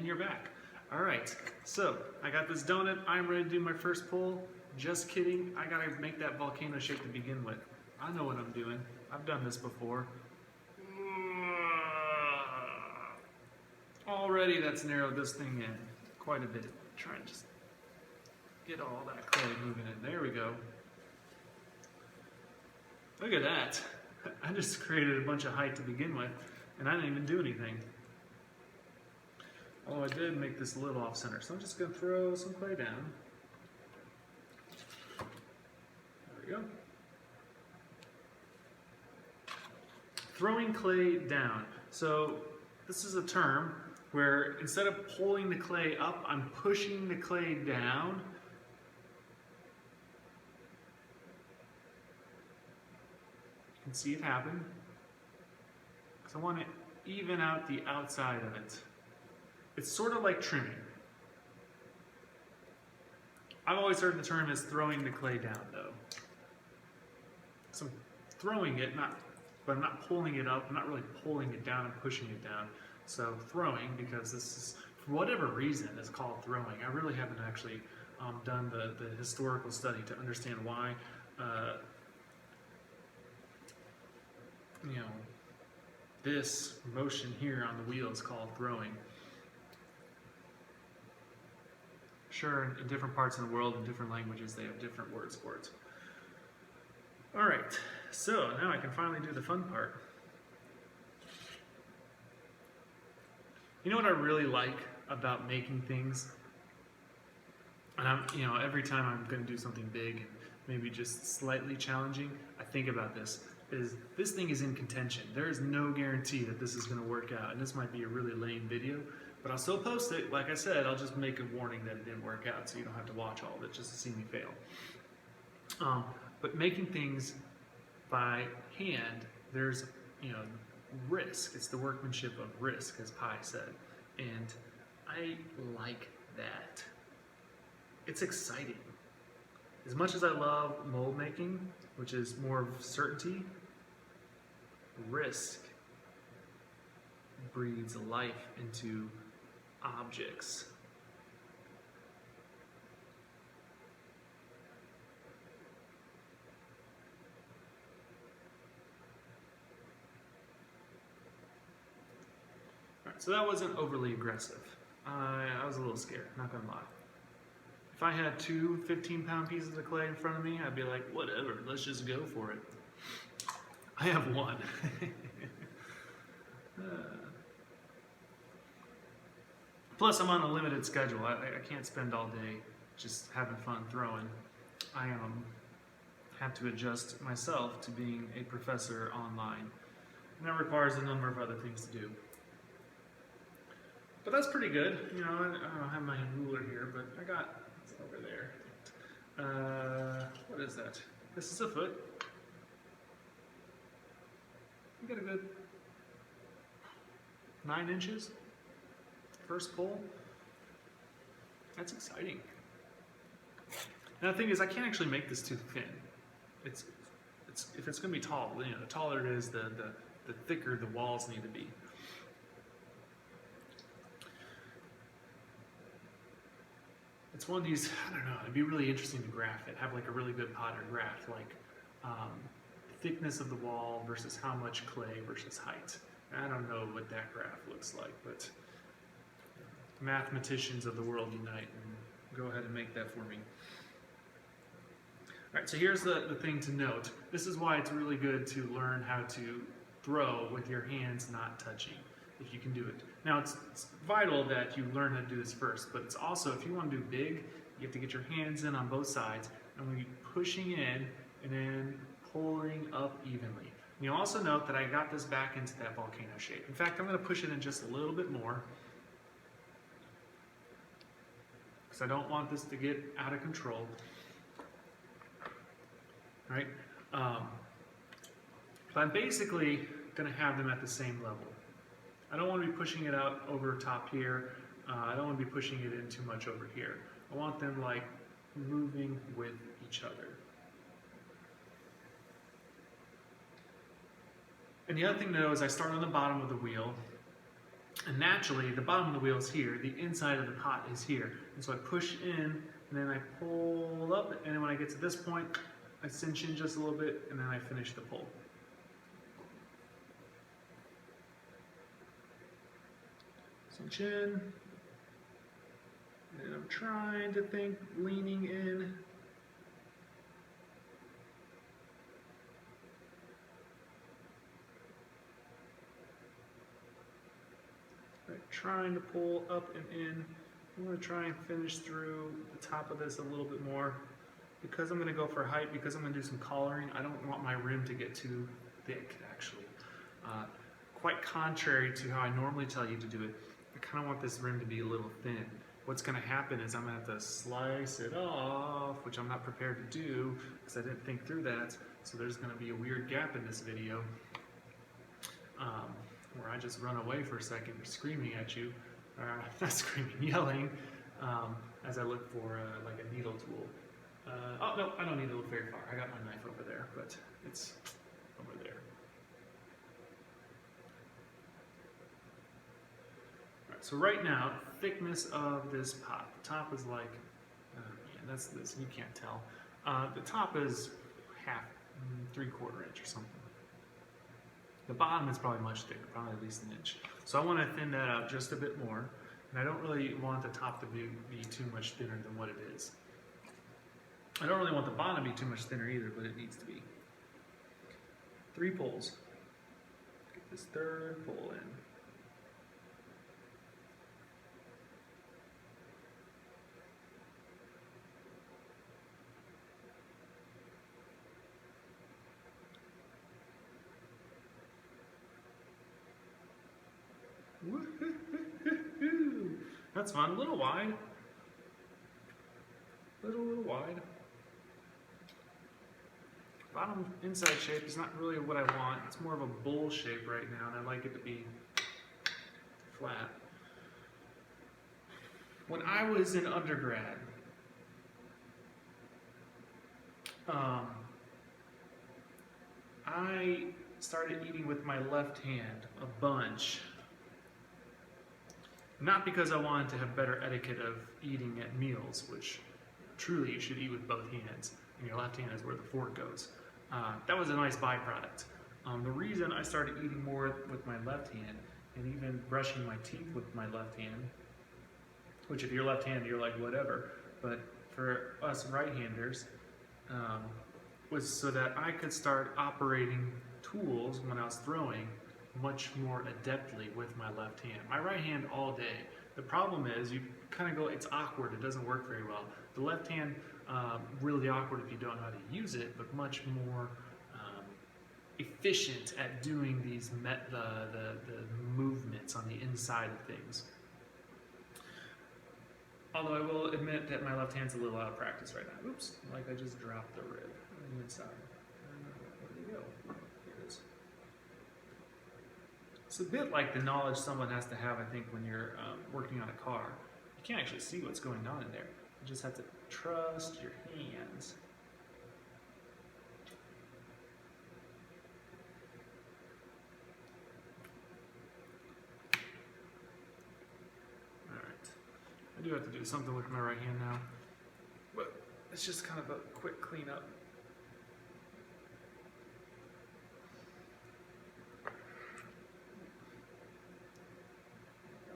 you're back. All right, so I got this donut. I'm ready to do my first pull. Just kidding. I gotta make that volcano shape to begin with. I know what I'm doing. I've done this before. Already that's narrowed this thing in quite a bit. Try and just get all that clay moving in. There we go. Look at that. I just created a bunch of height to begin with, and I didn't even do anything. Although I did make this a little off center, so I'm just going to throw some clay down. There we go. Throwing clay down. So this is a term where instead of pulling the clay up, I'm pushing the clay down. You can see it happen. Because I want to even out the outside of it. It's sort of like trimming. I've always heard the term as throwing the clay down, though. So I'm throwing it, but I'm not pulling it up. I'm not really pulling it down and pushing it down. So throwing, because this is, for whatever reason, it's called throwing. I really haven't actually done the historical study to understand why, this motion here on the wheel is called throwing. Sure, in different parts of the world, in different languages, they have different words for it. All right, so now I can finally do the fun part. You know what I really like about making things? And every time I'm going to do something big and maybe just slightly challenging, I think about this. This thing is in contention. There is no guarantee that this is going to work out, and this might be a really lame video. But I'll still post it. Like I said, I'll just make a warning that it didn't work out, so you don't have to watch all of it just to see me fail. But making things by hand, there's risk. It's the workmanship of risk, as Pi said, and I like that. It's exciting. As much as I love mold making, which is more of certainty, risk breathes life into objects. All right, so that wasn't overly aggressive. I was a little scared, not gonna lie. If I had two 15-pound pieces of clay in front of me, I'd be like, whatever, let's just go for it. I have one. Plus, I'm on a limited schedule. I can't spend all day just having fun throwing. I have to adjust myself to being a professor online. And that requires a number of other things to do. But that's pretty good. I don't have my ruler here, but I got it's over there. What is that? This is a foot. You got a good 9 inches. First pull. That's exciting. Now the thing is, I can't actually make this too thin. It's if it's going to be tall, the taller it is, the thicker the walls need to be. It's one of these, I don't know, it'd be really interesting to graph it, have like a really good potter graph, like thickness of the wall versus how much clay versus height. I don't know what that graph looks like, but mathematicians of the world unite and go ahead and make that for me. All right, so here's the thing to note. This is why it's really good to learn how to throw with your hands not touching, if you can do it. Now, it's vital that you learn how to do this first, but it's also, if you want to do big, you have to get your hands in on both sides, and we'll be pushing in and then pulling up evenly. And you'll also note that I got this back into that volcano shape. In fact, I'm going to push it in just a little bit more, because I don't want this to get out of control. Right? So I'm basically going to have them at the same level. I don't want to be pushing it out over top here. I don't want to be pushing it in too much over here. I want them like moving with each other. And the other thing to know is I start on the bottom of the wheel And naturally, the bottom of the wheel is here, the inside of the pot is here. And so I push in, and then I pull up, and then when I get to this point, I cinch in just a little bit, and then I finish the pull. Cinch in, and I'm trying to think, leaning in. Right, trying to pull up and in. I'm going to try and finish through the top of this a little bit more. Because I'm going to go for height, because I'm going to do some collaring, I don't want my rim to get too thick, actually. Quite contrary to how I normally tell you to do it, I kind of want this rim to be a little thin. What's going to happen is I'm going to have to slice it off, which I'm not prepared to do because I didn't think through that. So there's going to be a weird gap in this video where I just run away for a second screaming at you, not screaming, yelling, as I look for like a needle tool. Oh no, I don't need to look very far. I got my knife over there, but it's over there. Alright, so right now, thickness of this pot. The top is like, yeah, that's this, you can't tell. The top is half, 3/4 inch or something. The bottom is probably much thicker, probably at least an inch. So I want to thin that out just a bit more, and I don't really want the top to be too much thinner than what it is. I don't really want the bottom to be too much thinner either, but it needs to be. 3 pulls. Get this third pull in. Woo-hoo-hoo-hoo-hoo. That's fun. A little wide. Little wide. Bottom inside shape is not really what I want. It's more of a bowl shape right now, and I like it to be flat. When I was in undergrad, I started eating with my left hand a bunch. Not because I wanted to have better etiquette of eating at meals, which truly you should eat with both hands, and your left hand is where the fork goes. That was a nice byproduct. The reason I started eating more with my left hand, and even brushing my teeth with my left hand, which if you're left-handed, you're like, whatever, but for us right-handers, was so that I could start operating tools when I was throwing much more adeptly with my left hand. My right hand all day. The problem is you kind of go, it's awkward, it doesn't work very well. The left hand, really awkward if you don't know how to use it, but much more efficient at doing these the movements on the inside of things. Although I will admit that my left hand's a little out of practice right now. Oops, like I just dropped the rib on the inside. Where did it go? Here it is. It's a bit like the knowledge someone has to have, I think, when you're working on a car. You can't actually see what's going on in there. You just have to trust your hands. Alright. I do have to do something with my right hand now. But it's just kind of a quick cleanup.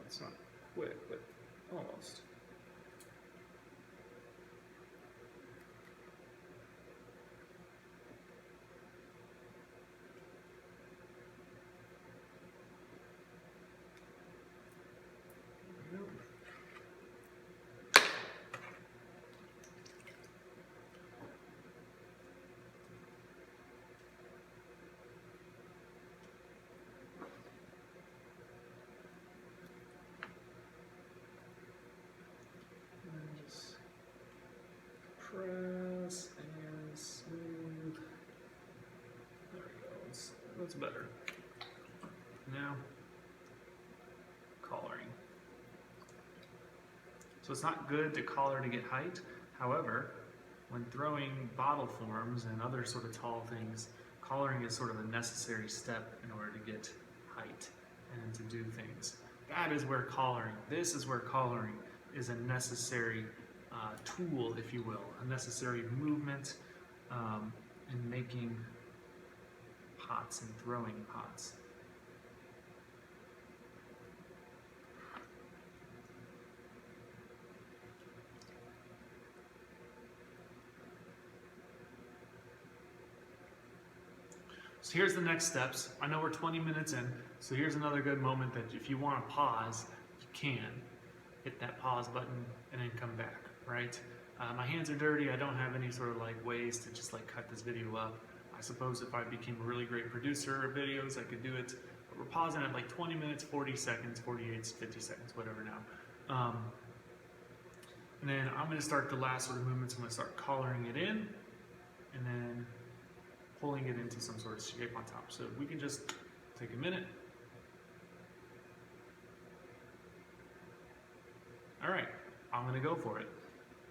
It's not quick, but almost. Press and smooth. There we go. That's better. Now, collaring. So it's not good to collar to get height. However, when throwing bottle forms and other sort of tall things, collaring is sort of a necessary step in order to get height and to do things. That is where collaring, this is where collaring is a necessary tool, if you will, a necessary movement in making pots and throwing pots. So here's the next steps. I know we're 20 minutes in, so here's another good moment that if you want to pause, you can. Hit that pause button and then come back, right? My hands are dirty. I don't have any sort of like ways to just like cut this video up. I suppose if I became a really great producer of videos, I could do it. But we're pausing at like 20 minutes, 40 seconds, 48, 50 seconds, whatever now. And then I'm going to start the last sort of movements. I'm going to start collaring it in and then pulling it into some sort of shape on top. So we can just take a minute. All right, I'm going to go for it.